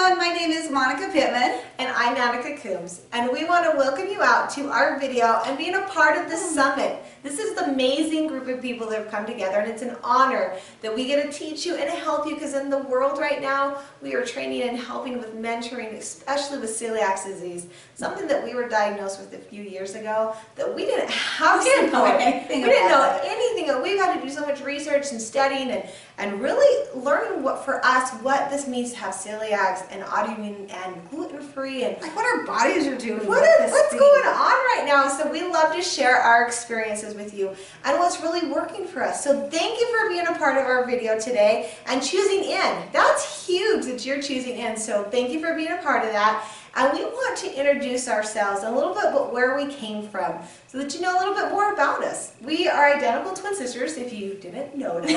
everyone, my name is Monica Pittman. And I'm Annika Coombs, and we want to welcome you out to our video and being a part of this summit. This is the amazing group of people that have come together, and it's an honor that we get to teach you and help you, because in the world right now, we are training and helping with mentoring, especially with celiac disease, something that we were diagnosed with a few years ago that we didn't have support. We didn't know anything. We've had to do so much research and studying and really learning what this means to have celiac and autoimmune and gluten-free and like what our bodies are doing. What's going on right now? So we love to share our experiences with you and what's really working for us. So thank you for being a part of our video today and choosing in. That's huge that you're choosing in. So thank you for being a part of that. And we want to introduce ourselves a little bit about where we came from so that you know a little bit more about us. We are identical twin sisters, if you didn't notice,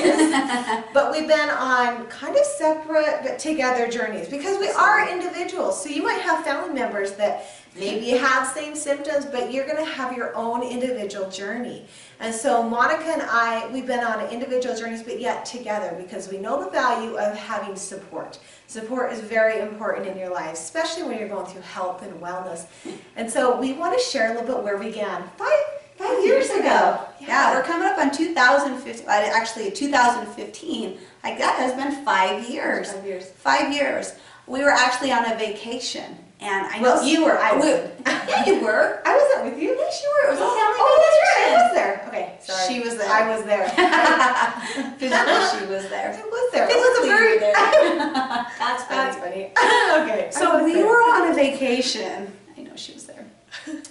but we've been on kind of separate but together journeys because we are individuals. So you might have family members that maybe have same symptoms, but you're going to have your own individual journey. And so Monica and I, we've been on individual journeys, but yet together, because we know the value of having support. Support is very important in your life, especially when you're going through health and wellness. And so we want to share a little bit where we began. Five years ago. Yeah, we're coming up on 2015, actually 2015. Like that has been 5 years. 5 years. 5 years. We were actually on a vacation. And I know well, you were. I wasn't. Yeah, you were. I wasn't with you. Yes, you were. It was a family vacation. That's right. I was there. Okay, sorry. She was there. I was there. Physically, she was there. I was there. Physically, you were there. That's funny. Okay. So we were on a vacation. I know she was there.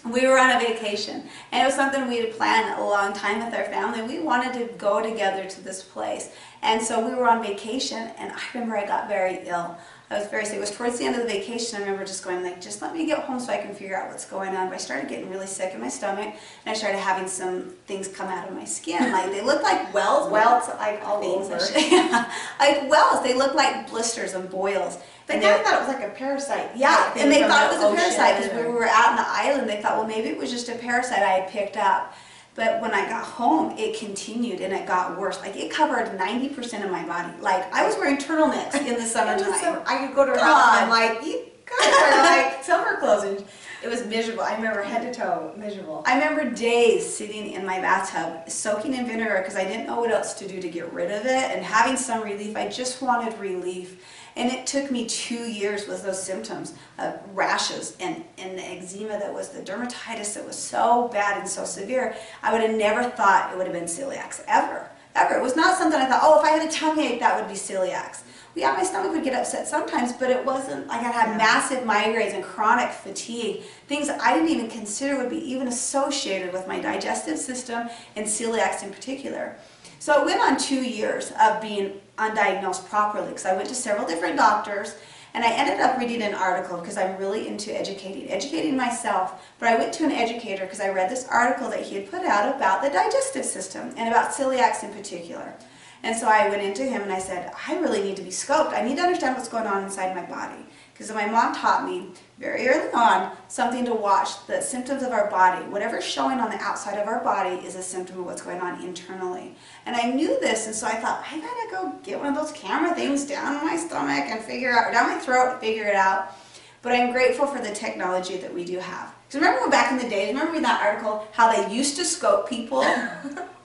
We were on a vacation, and it was something we had planned a long time with our family. We wanted to go together to this place, and so we were on vacation, and I remember I got very ill. I was very sick. It was towards the end of the vacation. I remember just going like, just let me get home so I can figure out what's going on. But I started getting really sick in my stomach, and I started having some things come out of my skin. Like they looked like welts. Welts, like all over. Yeah, like welts. They looked like blisters and boils. They thought it was like a parasite. Yeah, and they thought it was a parasite because we were out on the island. They thought, well, maybe it was just a parasite I had picked up. But when I got home, it continued and it got worse. Like it covered 90% of my body. Like I was wearing turtlenecks in the summertime. I could go to her house and I'm like, you guys are like summer clothes. And it was miserable. I remember head to toe miserable. I remember days sitting in my bathtub soaking in vinegar because I didn't know what else to do to get rid of it and having some relief. I just wanted relief. And it took me 2 years with those symptoms of rashes and the eczema that was the dermatitis that was so bad and so severe. I would have never thought it would have been celiac, ever. It was not something I thought, oh, if I had a tummy ache, that would be celiac. Yeah, my stomach would get upset sometimes, but it wasn't like I had massive migraines and chronic fatigue, things that I didn't even consider would be even associated with my digestive system and celiac in particular. So it went on 2 years of being undiagnosed properly because I went to several different doctors, and I ended up reading an article because I'm really into educating myself. But I went to an educator because I read this article that he had put out about the digestive system and about celiac in particular. And so I went into him and I said, I really need to be scoped. I need to understand what's going on inside my body. Because my mom taught me very early on something to watch, the symptoms of our body. Whatever's showing on the outside of our body is a symptom of what's going on internally. And I knew this, and so I thought, I gotta go get one of those camera things down my stomach and figure out, or down my throat and figure it out. But I'm grateful for the technology that we do have. Because remember when back in the days, remember in that article, how they used to scope people?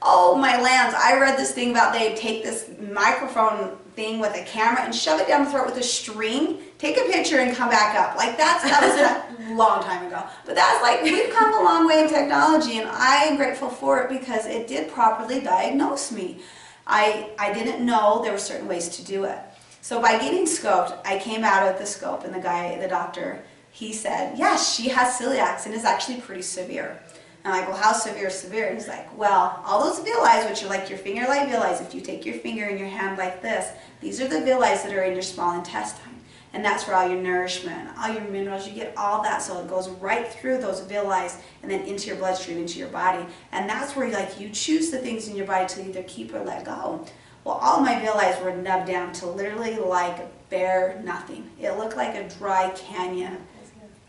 Oh my lands, I read this thing about they'd take this microphone thing with a camera and shove it down the throat with a string, take a picture and come back up. Like that was a long time ago. But that's like, we've come a long way in technology, and I am grateful for it because it did properly diagnose me. I didn't know there were certain ways to do it. So by getting scoped, I came out of the scope, and the doctor, he said, yes, she has celiac and it's actually pretty severe. And I'm like, well, how severe is severe? And he's like, well, all those villi, which are like your finger-like villi, if you take your finger in your hand like this, these are the villi that are in your small intestine. And that's where all your nourishment, all your minerals, you get all that. So it goes right through those villi and then into your bloodstream, into your body. And that's where you choose the things in your body to either keep or let go. Well, all my villi were nubbed down to literally like bare nothing. It looked like a dry canyon.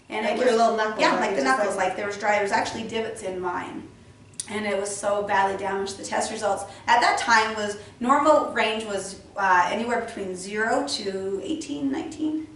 And like it was, your little knuckles. yeah, like the knuckles, like there was dry. There was actually divots in mine. And it was so badly damaged. The test results at that time was, normal range was anywhere between 0 to 18, 19.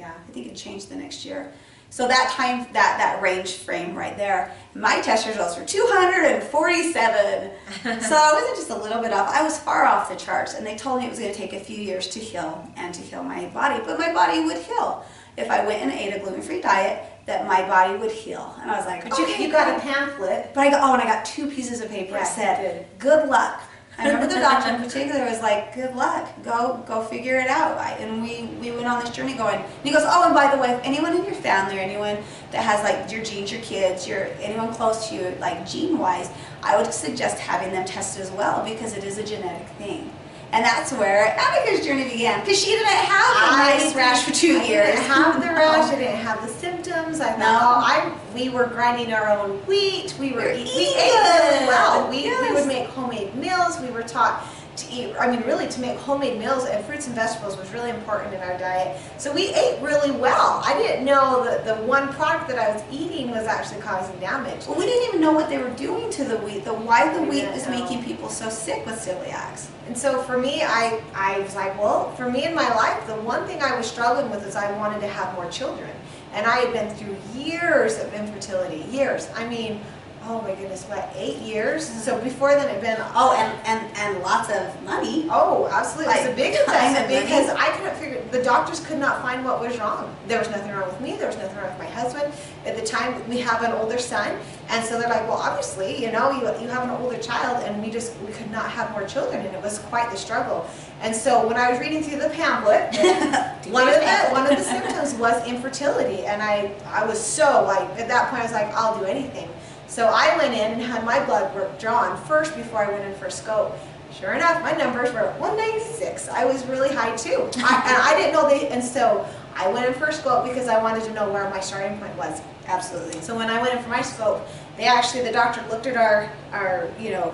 Yeah. Yeah. I think it changed the next year. So that time, that range frame right there, my test results were 247. So I wasn't just a little bit off. I was far off the charts, and they told me it was going to take a few years to heal and to heal my body. But my body would heal. If I went and ate a gluten-free diet, that my body would heal. And I was like, but you got a pamphlet. But and I got 2 pieces of paper that said, good luck. I remember the doctor in particular was like, good luck, go figure it out. And we went on this journey going, and he goes, oh, and by the way, if anyone in your family or anyone that has like your genes, your kids, anyone close to you, like gene-wise, I would suggest having them tested as well, because it is a genetic thing. And that's where Annika's journey began, because she didn't have a nice rash for 2 years. I didn't have the rash, I didn't have the symptoms. I thought, we were grinding our own wheat, we ate really well. We would make homemade meals, we were taught to eat, really to make homemade meals, and fruits and vegetables was really important in our diet. So we ate really well. I didn't know that the one product that I was eating was actually causing damage. Well, we didn't even know what they were doing to the wheat, why the wheat was making people so sick with celiacs. And so for me, I was like, well, for me in my life, the one thing I was struggling with is I wanted to have more children. And I had been through years of infertility, years. Oh my goodness, what, 8 years? So before then, it'd been and lots of money. Oh, absolutely, it was a big investment because money. I couldn't figure. The doctors could not find what was wrong. There was nothing wrong with me. There was nothing wrong with my husband. At the time, we have an older son, and so they're like, well, obviously, you have an older child, and we could not have more children, and it was quite the struggle. And so when I was reading through the pamphlet, one of the symptoms was infertility, and I was so like, at that point, I was like, I'll do anything. So I went in and had my blood work drawn first before I went in for a scope. Sure enough, my numbers were 196. I was really high too. And I didn't know and so I went in for a scope because I wanted to know where my starting point was. Absolutely. So when I went in for my scope, the doctor looked at our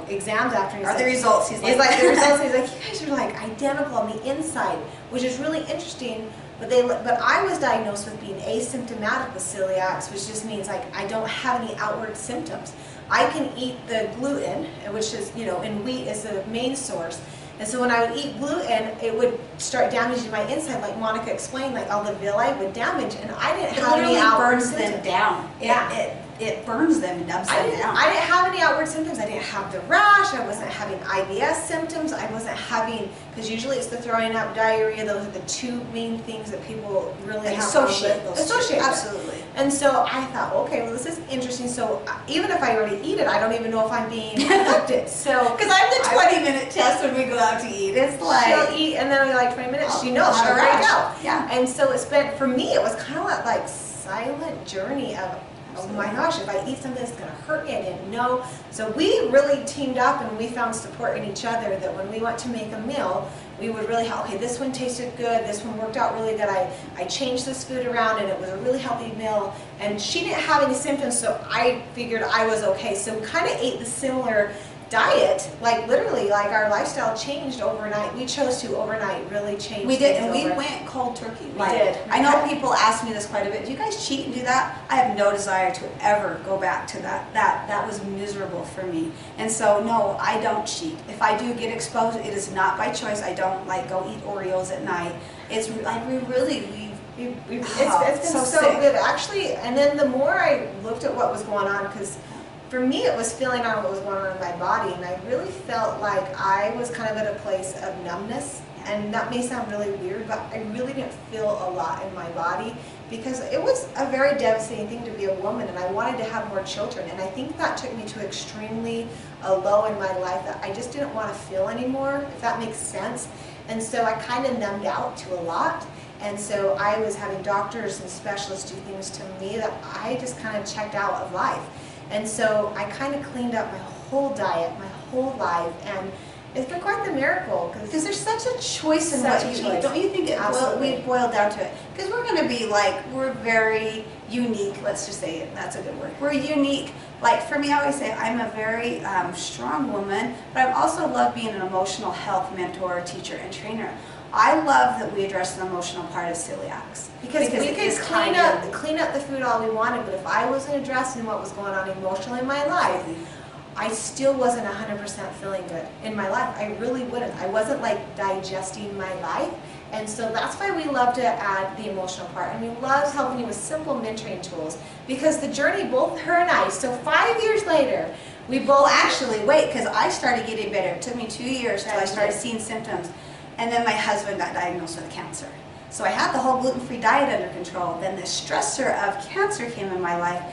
exams after. Are the results? He's like, the results. He's like, you guys are like identical on the inside, which is really interesting. But I was diagnosed with being asymptomatic with celiacs, which just means like I don't have any outward symptoms. I can eat the gluten, which is, in wheat is the main source. And so when I would eat gluten, it would start damaging my inside, like Monica explained, like all the villi would damage, and I didn't have any outward symptoms. It burns them down. Yeah. It burns them and nubs them down. I didn't have any outward symptoms. I didn't have the rash. I wasn't having IBS symptoms. I wasn't having, because usually it's the throwing up, diarrhea. Those are the 2 main things that people really have associate those. Absolutely. And so I thought, okay, well, this is interesting. So even if I already eat it, I don't even know if I'm being affected. So because I'm the 20-minute test when we go out to eat. It's like she'll eat, and then like 20 minutes, she'll break out. Yeah. And so for me, it was kind of like silent journey of, oh my gosh, if I eat something that's going to hurt me, I didn't know. So we really teamed up, and we found support in each other, that when we went to make a meal, we would really help. Okay, this one tasted good, this one worked out really good. I changed this food around, and it was a really healthy meal. And she didn't have any symptoms, so I figured I was okay. So we kind of ate the similar diet, like literally, like our lifestyle changed overnight. We chose to overnight really change. We did, and we went cold turkey. We did. I know people ask me this quite a bit. Do you guys cheat and do that? I have no desire to ever go back to that. That was miserable for me. And so no, I don't cheat. If I do get exposed, it is not by choice. I don't like go eat Oreos at night. It's like it's been so good actually. And then the more I looked at what was going on, because for me, it was feeling on what was going on in my body, and I really felt like I was kind of at a place of numbness, and that may sound really weird, but I really didn't feel a lot in my body, because it was a very devastating thing to be a woman, and I wanted to have more children, and I think that took me to extremely low in my life that I just didn't want to feel anymore, if that makes sense. And so I kind of numbed out to a lot. And so I was having doctors and specialists do things to me that I just kind of checked out of life. And so I kind of cleaned up my whole diet, my whole life, and it's been quite the miracle. Because there's such a choice in what you eat. Don't you think we boiled down to it? Because we're going to be like, we're very unique. Let's just say it. That's a good word. We're unique. Like for me, I always say I'm a very strong woman, but I also love being an emotional health mentor, teacher, and trainer. I love that we address the emotional part of celiacs. Because we could clean up the food all we wanted, but if I wasn't addressing what was going on emotionally in my life, I still wasn't 100% feeling good in my life. I really wouldn't. I wasn't like digesting my life. And so that's why we love to add the emotional part. And we love helping you with simple mentoring tools, because the journey, both her and I, so 5 years later, we both... Well, actually, wait, because I started getting better. It took me 2 years till I started seeing symptoms. And then my husband got diagnosed with cancer. So I had the whole gluten-free diet under control. Then the stressor of cancer came in my life.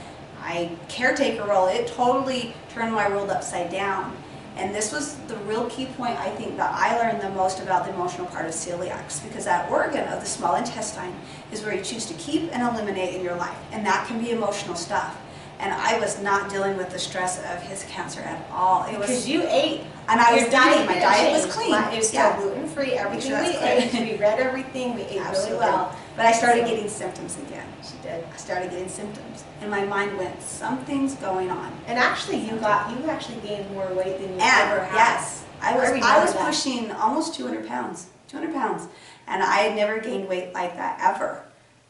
My caretaker role, it totally turned my world upside down. And this was the real key point, I think, that I learned the most about the emotional part of celiac, because that organ of the small intestine is where you choose to keep and eliminate in your life. And that can be emotional stuff. And I was not dealing with the stress of his cancer at all. It was, because you ate. And I was Your diet, my diet was clean. It was still gluten-free. Everything we ate, we read everything, we ate really well. But I started getting symptoms again. She did. I started getting symptoms. And my mind went, something's going on. And actually, you actually gained more weight than you ever had. Yes. I was pushing almost 200 pounds. 200 pounds. And I had never gained weight like that, ever.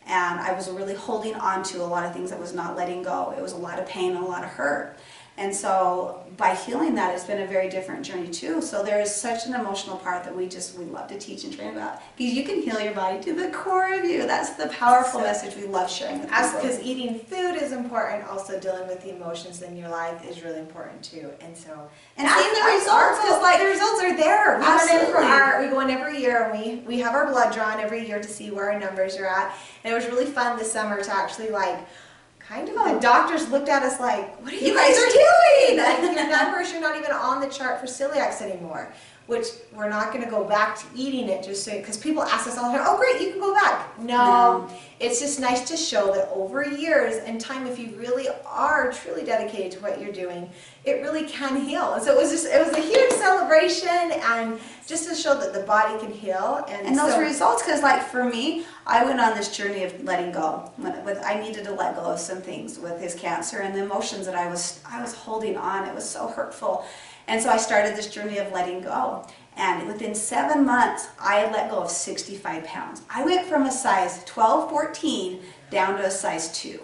And I was really holding on to a lot of things I was not letting go. It was a lot of pain and a lot of hurt. And so by healing that, it's been a very different journey too. So there is such an emotional part that we love to teach and train about. Because you can heal your body to the core of you. That's the powerful message we love sharing with people. Because eating food is important, also dealing with the emotions in your life is really important too. And so, and seeing the results, because like the results are there. Absolutely. We go in every year, and we have our blood drawn every year to see where our numbers are at. And it was really fun this summer to actually the doctors looked at us like, what are you guys doing? Like, your numbers, you're not even on the chart for celiac anymore, which we're not going to go back to eating it just so, because people ask us all the time, oh great, you can go back. No, it's just nice to show that over years and time, if you really are truly dedicated to what you're doing, it really can heal. And so it was a huge celebration, and just to show that the body can heal. And those results, because like for me, I went on this journey of letting go. I needed to let go of some things with his cancer and the emotions that I was holding on. It was so hurtful. And so I started this journey of letting go. And within 7 months, I had let go of 65 pounds. I went from a size 12, 14 down to a size 2.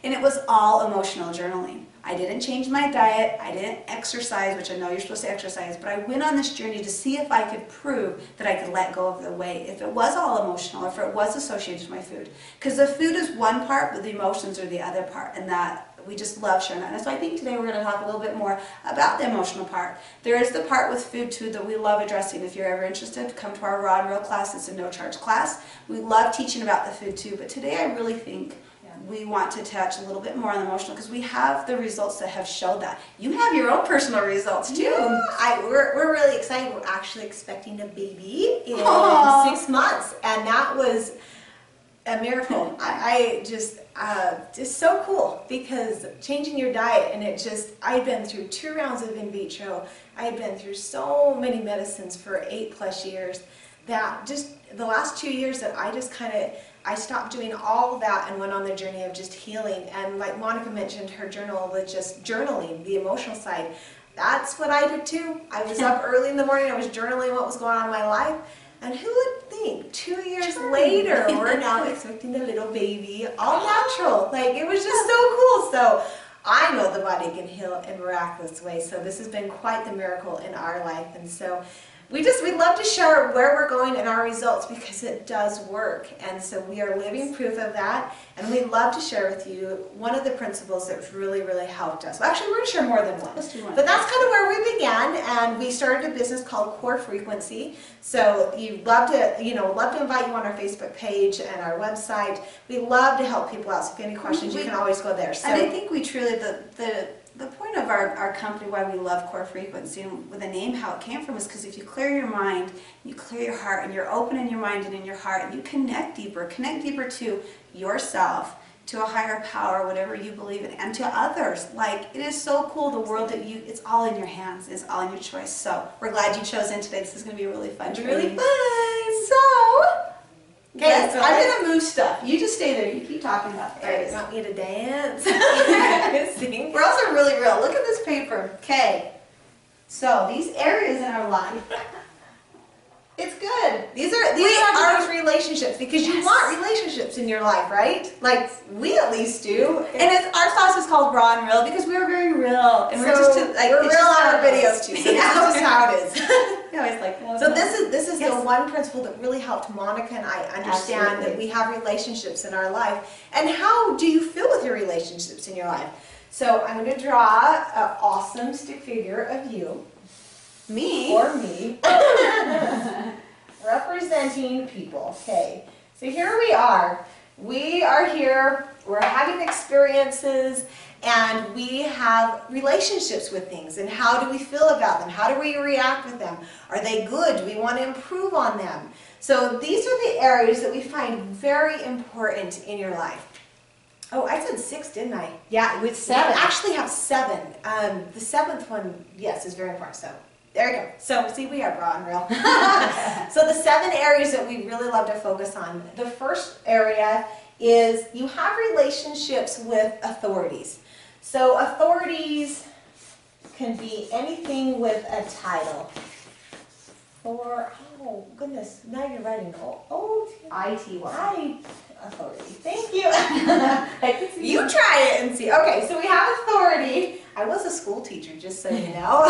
And it was all emotional journaling. I didn't change my diet, I didn't exercise, which I know you're supposed to exercise, but I went on this journey to see if I could prove that I could let go of the weight, if it was all emotional, if it was associated with my food. Because the food is one part, but the emotions are the other part, and that we just love sharing that. And so I think today we're going to talk a little bit more about the emotional part. There is the part with food too that we love addressing. If you're ever interested, come to our Raw and Real class. It's a no-charge class. We love teaching about the food too, but today I really think we want to touch a little bit more on the emotional, because we have the results that have showed that. You have your own personal results too. Yeah, we're really excited. We're actually expecting a baby in 6 months, and that was a miracle. I just so cool, because changing your diet, and I'd been through 2 rounds of in vitro. I had been through so many medicines for 8+ years that just the last 2 years that I stopped doing all of that and went on the journey of just healing. And like Monica mentioned, her journal with just journaling, the emotional side. That's what I did too. I was up early in the morning, I was journaling what was going on in my life. And who would think 2 years later, we're now expecting a little baby, all natural. Like, it was just so cool. So I know the body can heal in miraculous ways. So this has been quite the miracle in our life. And so we love to share where we're going and our results, because it does work. And so we are living proof of that. And we love to share with you one of the principles that's really, really helped us. Well, actually, we're going to share more than one. Let's do one. But that's kind of where we began. And we started a business called Core Frequency. So we'd love to invite you on our Facebook page and our website. We love to help people out. So if you have any questions, you can always go there. So, and I think we truly, the point of our company, why we love Core Frequency, and with the name, how it came from, is because if you clear your mind, you clear your heart, and you're open in your mind and in your heart, and you connect deeper to yourself, to a higher power, whatever you believe in, and to others. Like, it is so cool, the world that it's all in your hands, it's all in your choice. So we're glad you chose in today. This is going to be a really fun training. Really fun. So, okay, so I'm going to move stuff. You just stay there. You keep talking about areas. You want me to dance? We're also really real. Look at this paper. Okay. So these areas in our life, it's good. These are those relationships, because you want relationships in your life, right? Like we at least do. And our sauce is called raw and real because we are very real, and we're just we're real on our videos too. So this is how it is. Yeah, it's like, oh, so this is the one principle that really helped Monica and I understand that we have relationships in our life. And how do you feel with your relationships in your life? So I'm going to draw an awesome stick figure of you. Me? Or me. Representing people. Okay. So here we are. We are here. We're having experiences. And we have relationships with things. And how do we feel about them? How do we react with them? Are they good? Do we want to improve on them? So these are the areas that we find very important in your life. Oh, I said 6, didn't I? Yeah, with 7. We actually have 7. The 7th one, yes, is very important. So there you go. So see, we are raw and real. So the 7 areas that we really love to focus on. The first area is you have relationships with authorities. So authorities can be anything with a title. Or, oh goodness, now you're writing O-I-T-Y. Authority. Thank you. You try it and see. Okay, so we have authority. I was a school teacher, just so you know.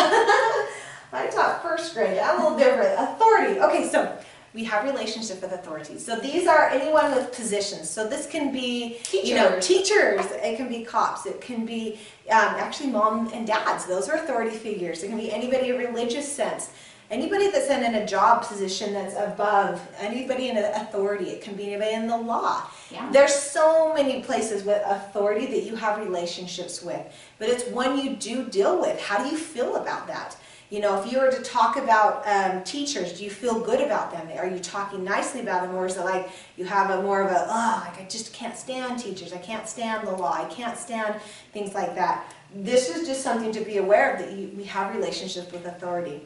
I taught 1st grade. I'm a little different. Authority. Okay, so we have relationship with authorities. So these are anyone with positions. So this can be teachers. It can be cops. It can be actually mom and dads. Those are authority figures. It can be anybody in a religious sense. Anybody that's in a job position that's above, anybody in authority. It can be anybody in the law. Yeah. There's so many places with authority that you have relationships with, but it's one you do deal with. How do you feel about that? You know, if you were to talk about teachers, do you feel good about them? Are you talking nicely about them, or is it like you have like I just can't stand teachers, I can't stand the law, I can't stand things like that. This is just something to be aware of, that we have relationships with authority.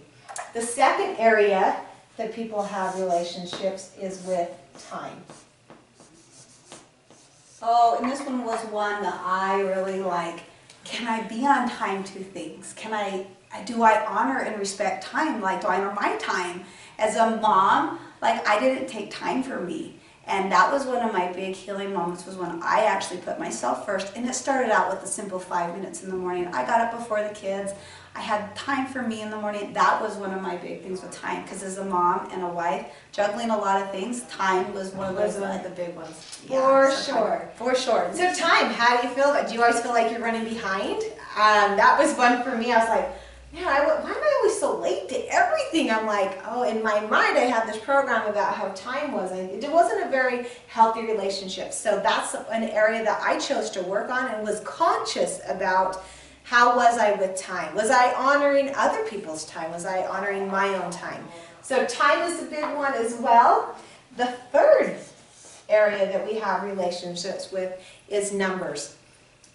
The second area that people have relationships is with time. Oh, and this one was one that I really like. Can I be on time to things? Do I honor and respect time? Like, do I honor my time? As a mom, like, I didn't take time for me. And that was one of my big healing moments, was when I actually put myself first. And it started out with a simple 5 minutes in the morning. I got up before the kids. I had time for me in the morning. That was one of my big things with time, because as a mom and a wife, juggling a lot of things, time was one of the big ones. For sure. For sure. So time, how do you feel about it? Do you always feel like you're running behind? That was one for me. I was like, man, why am I always so late to everything? I'm like, oh, in my mind I had this program about how time was. It wasn't a very healthy relationship. So that's an area that I chose to work on and was conscious about. How was I with time? Was I honoring other people's time? Was I honoring my own time? So time is a big one as well. The third area that we have relationships with is numbers.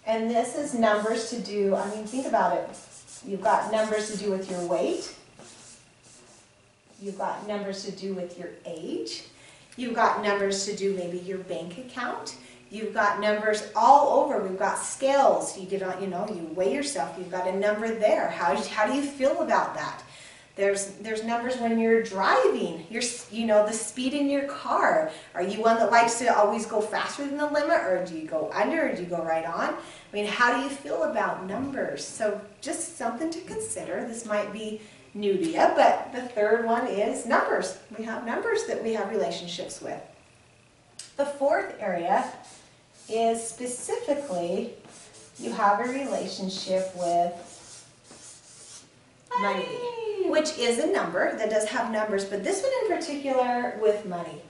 And this is numbers to do, think about it. You've got numbers to do with your weight. You've got numbers to do with your age. You've got numbers to do maybe your bank account. You've got numbers all over. We've got scales. You get on, you weigh yourself. You've got a number there. How do you feel about that? There's numbers when you're driving. The speed in your car. Are you one that likes to always go faster than the limit, or do you go under, or do you go right on? How do you feel about numbers? So just something to consider. This might be new to you, but the third one is numbers. We have numbers that we have relationships with. The fourth area is specifically you have a relationship with money, which is a number that does have numbers, but this one in particular with money.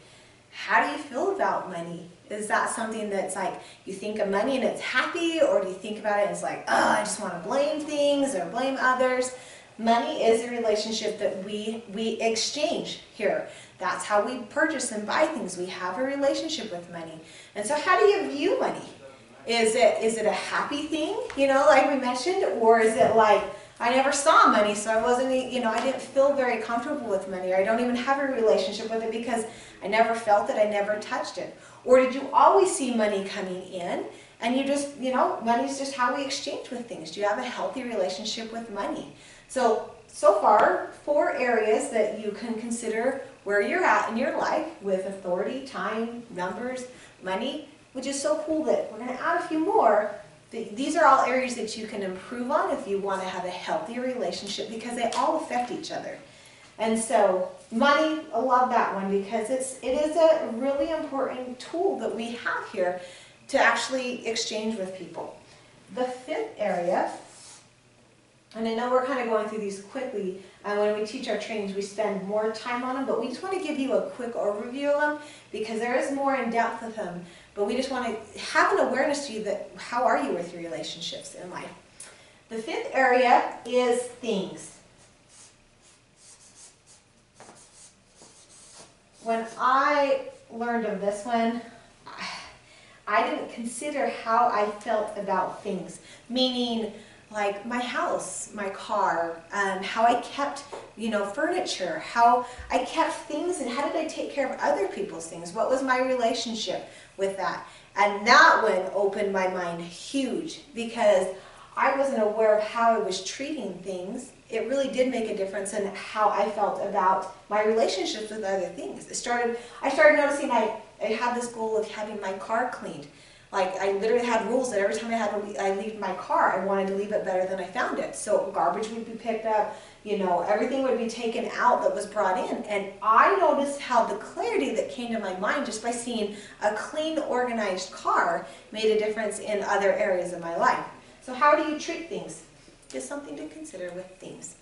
How do you feel about money? Is that something that's like you think of money and it's happy, or do you think about it and it's like, oh, I just want to blame things or blame others? Money is a relationship that we exchange here. That's how we purchase and buy things. We have a relationship with money. And so how do you view money? Is it a happy thing, like we mentioned, or is it like, I never saw money, so I wasn't, I didn't feel very comfortable with money, or I don't even have a relationship with it because I never felt it, I never touched it. Or did you always see money coming in, and you just, money's just how we exchange with things. Do you have a healthy relationship with money? So so far, 4 areas that you can consider where you're at in your life with authority, time, numbers, money, which is so cool that we're going to add a few more. These are all areas that you can improve on if you want to have a healthier relationship, because they all affect each other. And so money, I love that one, because it is a really important tool that we have here to actually exchange with people. The 5th area, and I know we're kind of going through these quickly, and when we teach our trainings we spend more time on them, but we just want to give you a quick overview of them because there is more in depth of them, but we just want to have an awareness to you that how are you with your relationships in life. The 5th area is things. When I learned of this one, I didn't consider how I felt about things, meaning like my house, my car, how I kept, furniture, how I kept things, and how did I take care of other people's things? What was my relationship with that? And that one opened my mind huge because I wasn't aware of how I was treating things. It really did make a difference in how I felt about my relationships with other things. I started noticing I had this goal of having my car cleaned. Like, I literally had rules that every time I leave my car, I wanted to leave it better than I found it. So garbage would be picked up, everything would be taken out that was brought in. And I noticed how the clarity that came to my mind just by seeing a clean, organized car made a difference in other areas of my life. So how do you treat things? Just something to consider with things.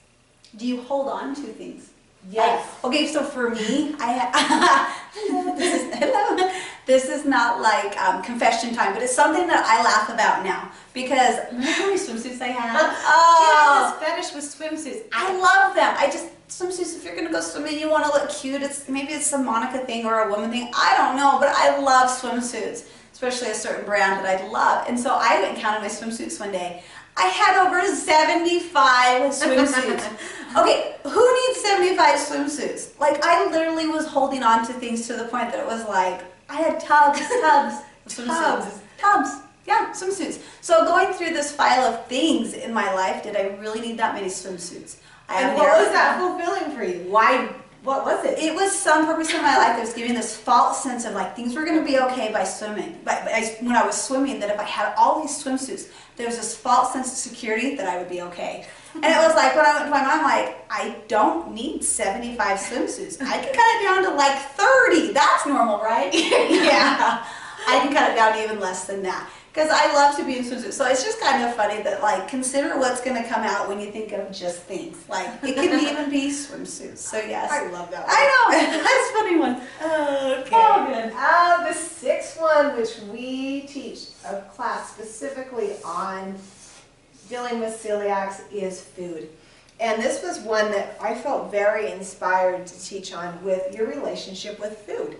Do you hold on to things? Yes. Okay, so for me, this is not like confession time, but it's something that I laugh about now because remember how many swimsuits I had? You have this fetish with swimsuits. I love them. Swimsuits, if you're going to go swimming, you want to look cute. Maybe it's a Monica thing or a woman thing. I don't know, but I love swimsuits, especially a certain brand that I love. And so I went and counted my swimsuits one day. I had over 75 swimsuits. Okay, who needs 75 swimsuits? Like, I literally was holding on to things to the point that it was like, I had tubs of swimsuits. Tubs. Yeah, swimsuits. So going through this file of things in my life, did I really need that many swimsuits? And what was that fulfilling for you? Why? What was it? It was some purpose in my life that was giving this false sense of like things were going to be okay by swimming. When I was swimming, that if I had all these swimsuits, there was this false sense of security that I would be okay. And it was like when I went to my mom, like, I don't need 75 swimsuits. I can cut it down to like 30. That's normal, right? Yeah. I can cut it down to even less than that. Because I love to be in swimsuits. So it's just kind of funny that, like, consider what's going to come out when you think of just things. Like, it can even be swimsuits. So, yes. I love that one. I know. That's a funny one. Okay. Oh, good. The 6th one, which we teach a class specifically on dealing with celiacs, is food. And this was one that I felt very inspired to teach on with your relationship with food.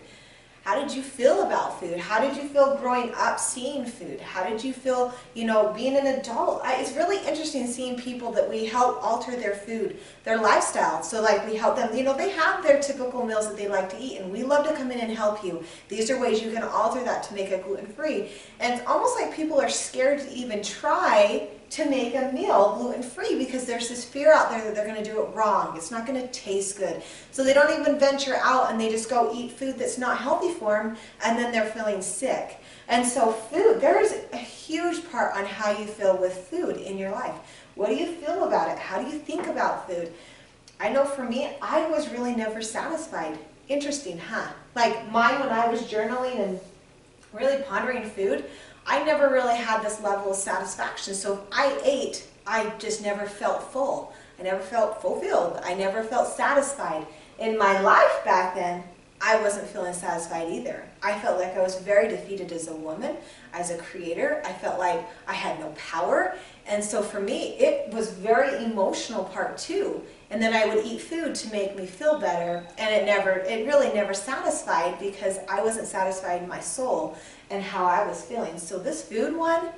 How did you feel about food? How did you feel growing up seeing food? How did you feel, being an adult? It's really interesting seeing people that we help alter their food, their lifestyle. So like we help them, they have their typical meals that they like to eat, and we love to come in and help you. These are ways you can alter that to make it gluten-free. And it's almost like people are scared to even try to make a meal gluten-free because there's this fear out there that they're going to do it wrong. It's not going to taste good. So they don't even venture out and they just go eat food that's not healthy for them, and then they're feeling sick. And so food, there's a huge part on how you feel with food in your life. What do you feel about it? How do you think about food? I know for me, I was really never satisfied. Interesting, huh? Like mine, when I was journaling and really pondering food, I never really had this level of satisfaction. So if I ate, I just never felt full. I never felt fulfilled. I never felt satisfied. In my life back then, I wasn't feeling satisfied either. I felt like I was very defeated as a woman, as a creator. I felt like I had no power. And so for me, it was very emotional part too. And then I would eat food to make me feel better, and it really never satisfied because I wasn't satisfied in my soul and how I was feeling. So this food one,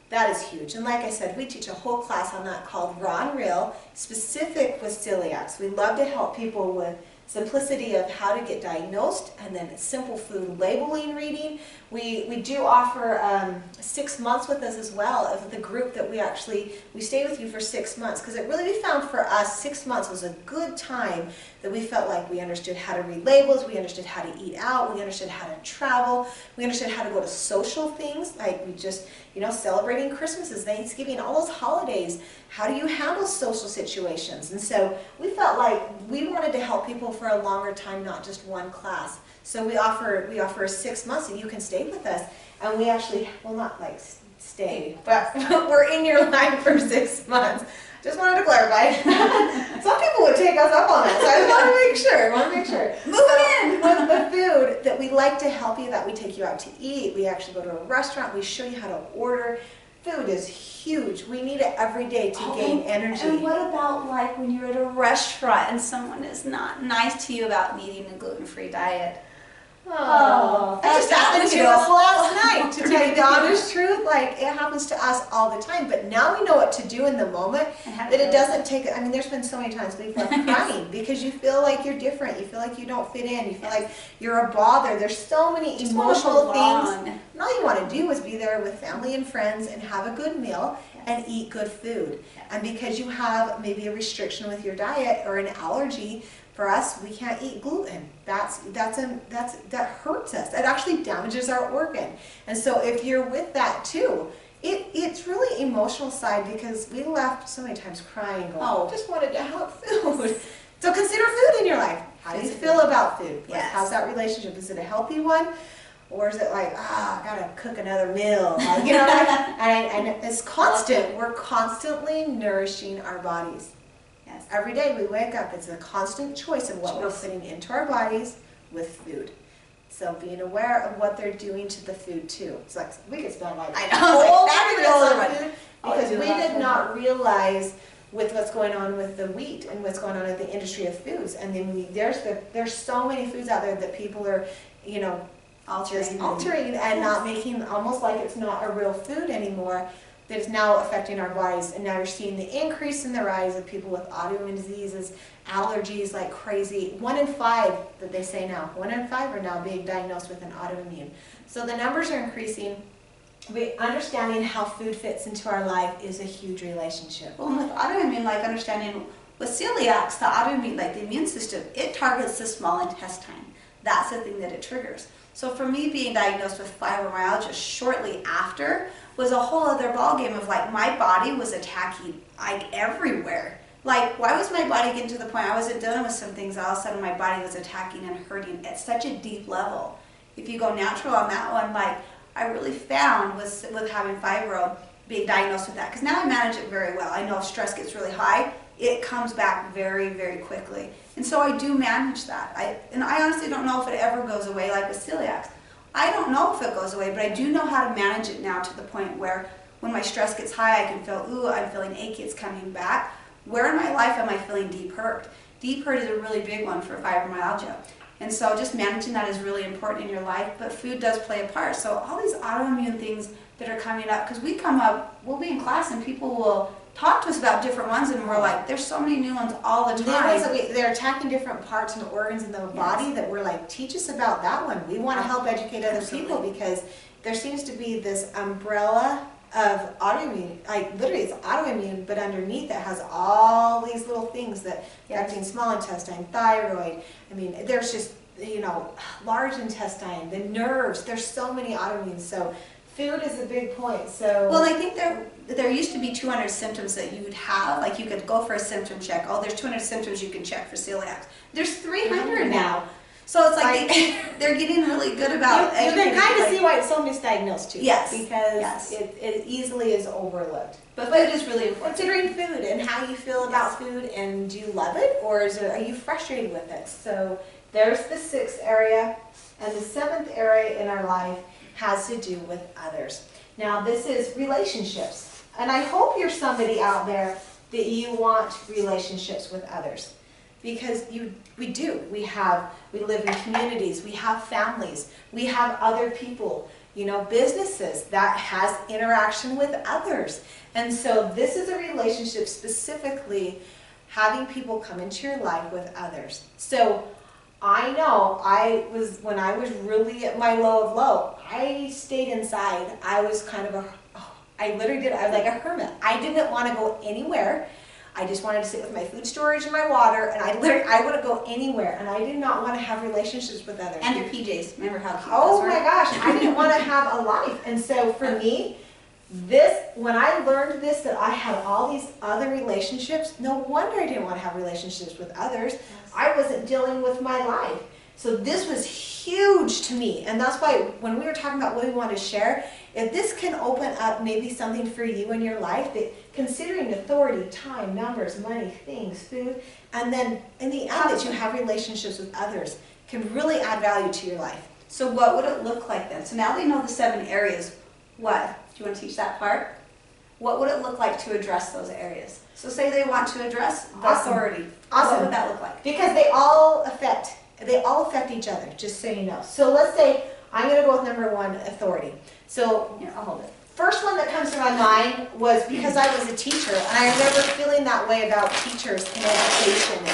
that is huge. And like I said, we teach a whole class on that called Raw and Real, specific with celiacs. We love to help people with simplicity of how to get diagnosed, and then simple food labeling reading. We do offer 6 months with us as well of the group that we stay with you for 6 months, because it really, we found for us 6 months was a good time that we felt like we understood how to read labels, we understood how to eat out, we understood how to travel, we understood how to go to social things, like we just, celebrating Christmases, Thanksgiving, all those holidays. How do you handle social situations? And so we felt like we wanted to help people for a longer time, not just one class. So we offer 6 months and you can stay with us. And we actually, well, not like stay, but we're in your life for 6 months. Just wanted to clarify. Some people would take us up on that, so I just want to make sure. Moving in! With the food, that we like to help you, that we take you out to eat, we actually go to a restaurant, we show you how to order. Food is huge. We need it every day to gain energy. And what about like when you're at a restaurant and someone is not nice to you about eating a gluten-free diet? Oh, that just happened to us last night, to tell you the honest truth. Like, it happens to us all the time, but now we know what to do in the moment, that it doesn't take, I mean, there's been so many times people are crying because you feel like you're different, you feel like you don't fit in, you feel like you're a bother. There's so many emotional things. And all you want to do is be there with family and friends and have a good meal and eat good food. And because you have maybe a restriction with your diet or an allergy, for us, we can't eat gluten. That hurts us. It actually damages our organ. And so if you're with that too, it's really emotional side, because we left so many times crying, going, oh, just wanted to have food. So consider food in your life. How do you feel about food? Like, how's that relationship? Is it a healthy one? Or is it like, I gotta cook another meal? Like, and it's constant. We're constantly nourishing our bodies. Every day we wake up, it's a constant choice of what we're putting into our bodies with food. So being aware of what they're doing to the food too. It's like, we could spend like whole food, because we did not realize with what's going on with the wheat and what's going on in the industry of foods. And then there's so many foods out there that people are, altering and not making, almost like it's not a real food anymore. That is now affecting our bodies, and now you're seeing the increase in the rise of people with autoimmune diseases, allergies like crazy. 1 in 5 that they say now, 1 in 5 are now being diagnosed with an autoimmune. So the numbers are increasing. Understanding how food fits into our life is a huge relationship. Well, with autoimmune, like understanding with celiacs, the autoimmune, like the immune system, it targets the small intestine. That's the thing that it triggers. So for me, being diagnosed with fibromyalgia shortly after was a whole other ballgame of like, my body was attacking like everywhere. Like, why was my body getting to the point I wasn't dealing with some things, all of a sudden my body was attacking and hurting at such a deep level? If you go natural on that one, like I really found with having fibro, being diagnosed with that, because now I manage it very well. I know if stress gets really high, it comes back very, very quickly. And so I do manage that. I honestly don't know if it ever goes away, like with celiacs. I don't know if it goes away, but I do know how to manage it now, to the point where when my stress gets high, I can feel, ooh, I'm feeling achy, it's coming back. Where in my life am I feeling deep hurt? Deep hurt is a really big one for fibromyalgia. And so just managing that is really important in your life, but food does play a part. So all these autoimmune things that are coming up, because we'll be in class and people will talk to us about different ones, and we're like, there's so many new ones all the time. They're attacking different parts and organs in the body that we're like, teach us about that one. We want to help educate other people, because there seems to be this umbrella of autoimmune, like literally it's autoimmune, but underneath it has all these little things that affecting small intestine, thyroid. I mean, there's just, large intestine, the nerves. There's so many autoimmunes. So food is a big point. So well, I think there used to be 200 symptoms that you would have. Like, you could go for a symptom check. Oh, there's 200 symptoms you can check for celiac. There's 300 now. So it's like they're getting really good about you can kind of see why it's so misdiagnosed too. Yes. Because it easily is overlooked. But food is really important. Considering food and how you feel about food, and do you love it, or are you frustrated with it? So there's the 6th area, and the 7th area in our life has to do with others. Now this is relationships, and I hope you're somebody out there that you want relationships with others, because we do. We live in communities, we have families, we have other people, businesses that has interaction with others. And so this is a relationship, specifically having people come into your life with others. So I know when I was really at my low of low, I stayed inside. I was kind of I literally did, I was like a hermit. I didn't want to go anywhere. I just wanted to sit with my food storage and my water, and I wouldn't go anywhere, and I did not want to have relationships with others. And your PJs, remember how cute Oh those were? my gosh, I didn't want to have a life. And so for me, when I learned this, that I had all these other relationships, no wonder I didn't want to have relationships with others. Yes. I wasn't dealing with my life. So this was huge to me. And that's why when we were talking about what we want to share, if this can open up maybe something for you in your life, that considering authority, time, numbers, money, things, food, and then in the end that you have relationships with others can really add value to your life. So what would it look like then? So now they know the 7 areas. What? Do you want to teach that part? What would it look like to address those areas? So say they want to address the authority. Awesome. What would that look like? Because they all affect each other, just so you know. So let's say I'm going to go with number 1, authority. So Here, I'll hold it. first one that comes to my mind was because I was a teacher, and I remember feeling that way about teachers in education,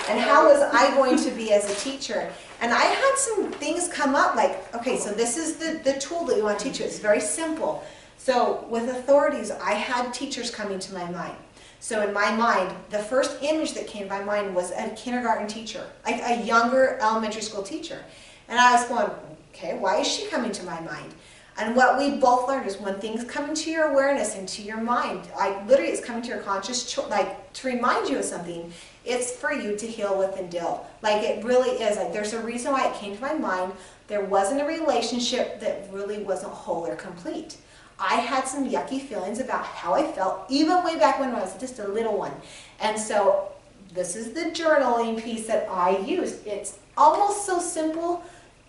and how was I going to be as a teacher. And I had some things come up like, okay, so this is the tool that you want to teach you. It's very simple. So with authorities, I had teachers coming to my mind. So in my mind, the first image that came to my mind was a kindergarten teacher, like a younger elementary school teacher. And I was going, okay, why is she coming to my mind? And what we both learned is when things come into your awareness, into your mind, like literally it's coming to your conscious, like to remind you of something, it's for you to heal with and deal. Like it really is. Like there's a reason why it came to my mind. There wasn't a relationship that really wasn't whole or complete. I had some yucky feelings about how I felt, even way back when I was just a little one. And so this is the journaling piece that I used. It's almost so simple.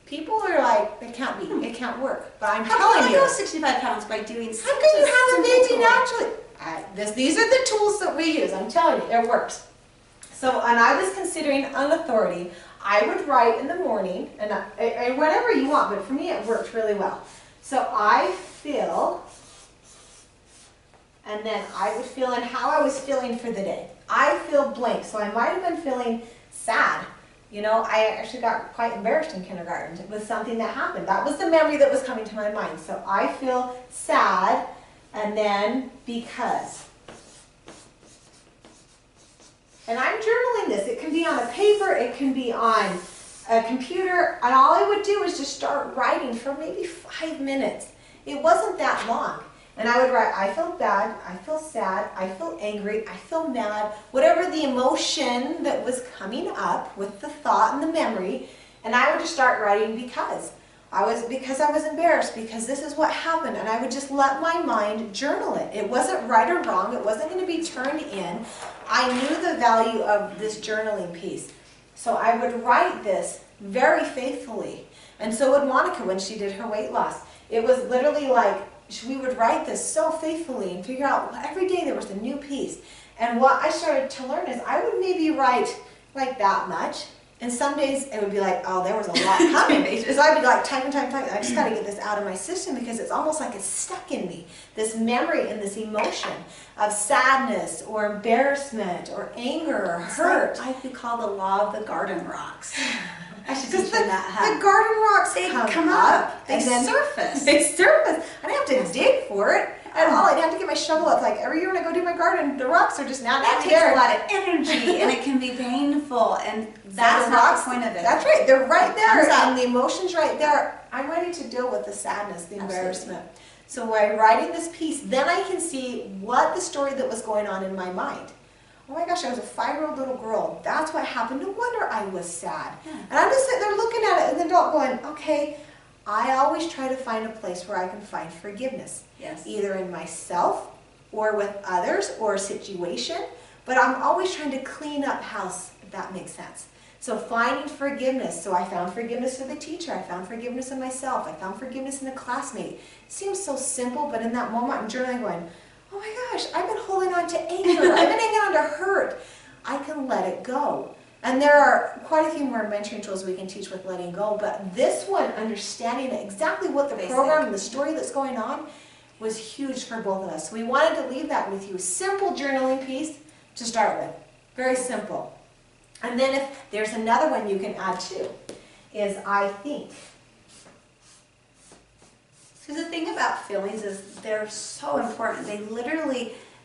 People are like, it can't be, it can't work. But I'm telling you. How can I go 65 pounds by doing such How can you have a baby tool? naturally? These are the tools that we use. I'm telling you, it works. So, and I was considering an authority. I would write in the morning, and whatever you want, but for me it worked really well. So I feel, and then I would fill in how I was feeling for the day. I feel blank, so I might have been feeling sad. You know, I actually got quite embarrassed in kindergarten with something that happened. That was the memory that was coming to my mind. So I feel sad, and then because. And I'm journaling this. It can be on a paper, it can be on a computer, and all I would do is just start writing for maybe 5 minutes. It wasn't that long. And I would write, I feel bad, I feel sad, I feel angry, I feel mad, whatever the emotion that was coming up with the thought and the memory, and I would just start writing because I was embarrassed, because this is what happened, and I would just let my mind journal it. It wasn't right or wrong, it wasn't going to be turned in. I knew the value of this journaling piece. So I would write this very faithfully. And so would Monica when she did her weight loss. It was literally like, we would write this so faithfully and figure out every day there was a new piece. And what I started to learn is I would maybe write like that much. And some days it would be like, oh, there was a lot coming. So I'd be like, typing. I just got to get this out of my system because it's almost like it's stuck in me. This memory and this emotion of sadness or embarrassment or anger or hurt. I could call the law of the garden rocks. I should Because teach them that. Huh? the garden rocks They come up. They and then surface. They surface. I didn't have to dig for it at all. I'd have to get my shovel up. Like every year when I go do my garden, the rocks are just That naturally takes there. a lot of energy, and it can be painful, and So that's the not rocks, the point of it. That's right. They're right It there, comes out. and the emotions right there. I'm ready to deal with the sadness, the Absolutely. embarrassment. So by writing this piece, then I can see what the story that was going on in my mind. Oh my gosh, I was a 5-year-old little girl. That's what happened. No wonder I was sad. Yeah. And I'm just sitting there looking at it as an adult going, okay, I always try to find a place where I can find forgiveness. Yes. Either in myself or with others or a situation. But I'm always trying to clean up house, if that makes sense. So finding forgiveness. So I found forgiveness for the teacher. I found forgiveness in myself. I found forgiveness in a classmate. It seems so simple, but in that moment I'm journaling going, oh my gosh, I've been holding on to anger. I've been hanging on to hurt. I can let it go. And there are quite a few more mentoring tools we can teach with letting go, but this one, understanding exactly what the program and the story that's going on, was huge for both of us. So we wanted to leave that with you. Simple journaling piece to start with. Very simple. And then if there's another one you can add too, is I think. Because the thing about feelings is they're so important.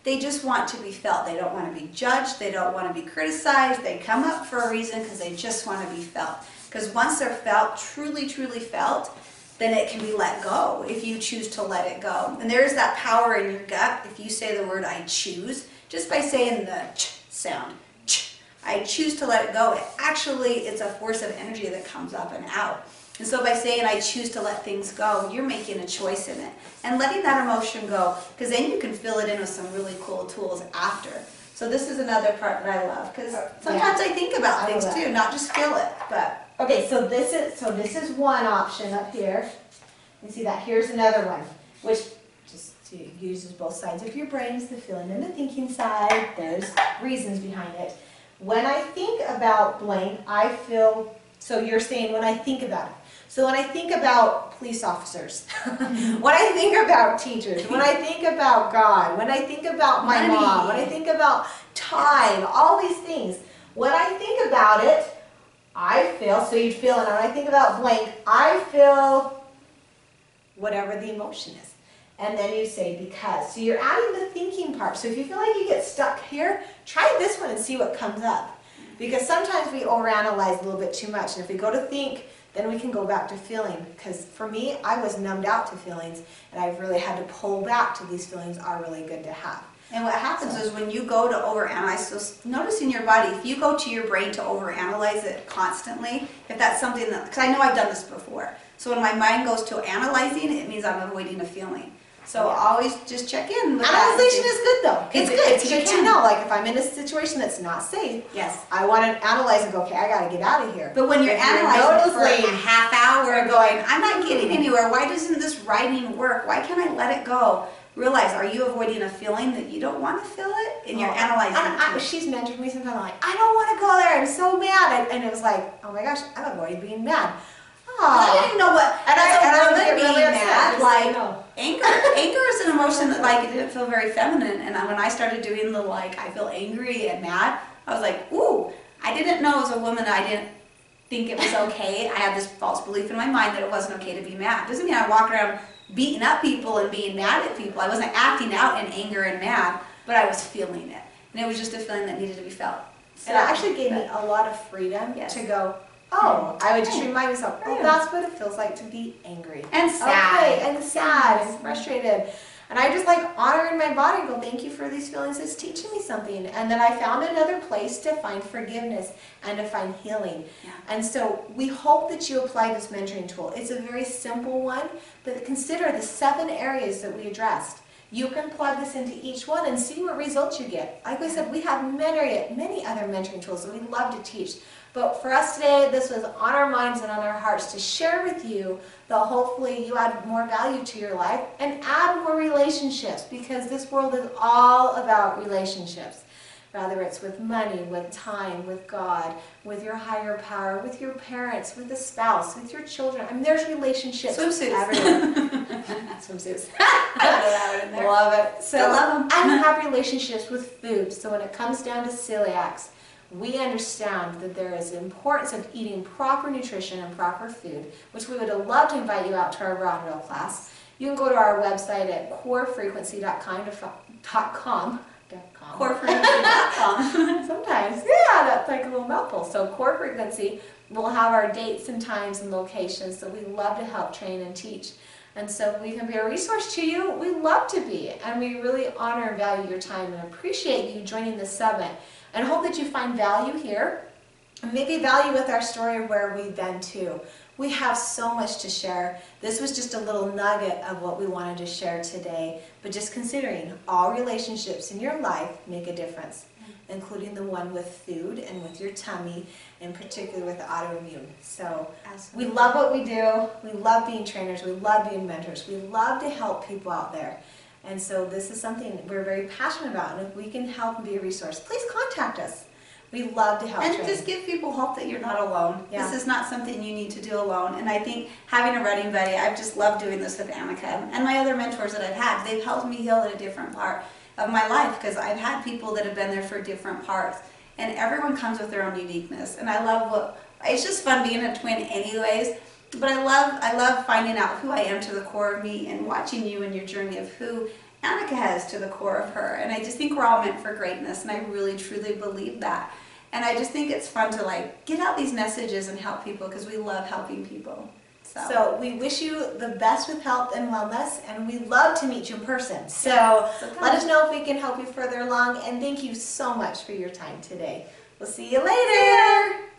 They just want to be felt. They don't want to be judged. They don't want to be criticized. They come up for a reason because they just want to be felt. Because once they're felt, truly, truly felt, then it can be let go if you choose to let it go. And there's that power in your gut. If you say the word I choose, just by saying the ch sound, ch, I choose to let it go, it's a force of energy that comes up and out. And so by saying I choose to let things go, you're making a choice in it. And letting that emotion go, because then you can fill it in with some really cool tools after. So this is another part that I love, because sometimes I think about things too, not just feel it. But okay, so this is one option up here. You see that? Here's another one, which just uses both sides of your brains, the feeling and the thinking side. There's reasons behind it. When I think about blank, I feel, so you're saying when I think about it. So when I think about police officers, when I think about teachers, when I think about God, when I think about my mom, when I think about time, all these things, when I think about it, I feel, so you'd feel, and when I think about blank, I feel whatever the emotion is. And then you say because. So you're adding the thinking part. So if you feel like you get stuck here, try this one and see what comes up. Because sometimes we overanalyze a little bit too much. And if we go to think, then we can go back to feeling. Because for me, I was numbed out to feelings, and I've really had to pull back to these feelings are really good to have. And what happens is when you go to overanalyze, so notice in your body, if you go to your brain to overanalyze it constantly, if that's something that, because I know I've done this before, so when my mind goes to analyzing, it means I'm avoiding a feeling. So always just check in with Analyzation is good though. It's good. It's good to know. Like if I'm in a situation that's not safe, yes, I want to analyze and go, okay, I got to get out of here. But when you're analyzing for a half hour going, I'm not getting anywhere, why doesn't this writing work? Why can't I let it go? Realize, are you avoiding a feeling that you don't want to feel it? And you're analyzing it. She's mentored me sometimes. I'm like, I don't want to go there. I'm so mad. And it was like, oh my gosh, I'm avoiding being mad. I didn't know what. And I would get really mad. upset. Like anger is an emotion that like it didn't feel very feminine. And when I started doing the like, I feel angry and mad, I was like, ooh. I didn't know as a woman I didn't think it was okay. I had this false belief in my mind that it wasn't okay to be mad. Doesn't mean I walk around beating up people and being mad at people. I wasn't acting out in anger and mad, but I was feeling it. And it was just a feeling that needed to be felt. So, and it actually gave me a lot of freedom to go, oh, I would just remind myself, oh, that's what it feels like to be angry. And sad. Okay, and sad and frustrated. And I just like honor in my body and go, thank you for these feelings. It's teaching me something. And then I found another place to find forgiveness and to find healing. Yeah. And so we hope that you apply this mentoring tool. It's a very simple one, but consider the 7 areas that we addressed. You can plug this into each one and see what results you get. Like I said, we have many other mentoring tools that we love to teach. But for us today, this was on our minds and on our hearts to share with you that hopefully you add more value to your life and add more relationships, because this world is all about relationships. Whether it's with money, with time, with God, with your higher power, with your parents, with a spouse, with your children. I mean, there's relationships everywhere. Swimsuits. Love it. So, I love them. And we have relationships with food. So when it comes down to celiacs, we understand that there is the importance of eating proper nutrition and proper food, which we would love to invite you out to our Raw and Real class. You can go to our website at corefrequency.com. Corefrequency.com. Sometimes, yeah, that's like a little mouthful. So Core Frequency will have our dates and times and locations. So we love to help train and teach. And so if we can be a resource to you, we love to be. And we really honor and value your time and appreciate you joining the summit. And hope that you find value here, and maybe value with our story where we've been too. We have so much to share. This was just a little nugget of what we wanted to share today, but just considering all relationships in your life make a difference, including the one with food and with your tummy, and particularly with autoimmune. So we love what we do. We love being trainers. We love being mentors. We love to help people out there. And so this is something we're very passionate about, and if we can help and be a resource, please contact us. We love to help. And just give people hope that you're not alone. Yeah. This is not something you need to do alone. And I think having a running buddy, I've just loved doing this with Annika. And my other mentors that I've had, they've helped me heal at a different part of my life, because I've had people that have been there for different parts. and everyone comes with their own uniqueness. And I love it's just fun being a twin anyways. But I love finding out who I am to the core of me and watching you in your journey of who Annika has to the core of her. And I just think we're all meant for greatness, and I really truly believe that. And I just think it's fun to like get out these messages and help people because we love helping people. So we wish you the best with health and wellness, and we'd love to meet you in person. So let us know if we can help you further along, and thank you so much for your time today. We'll see you later.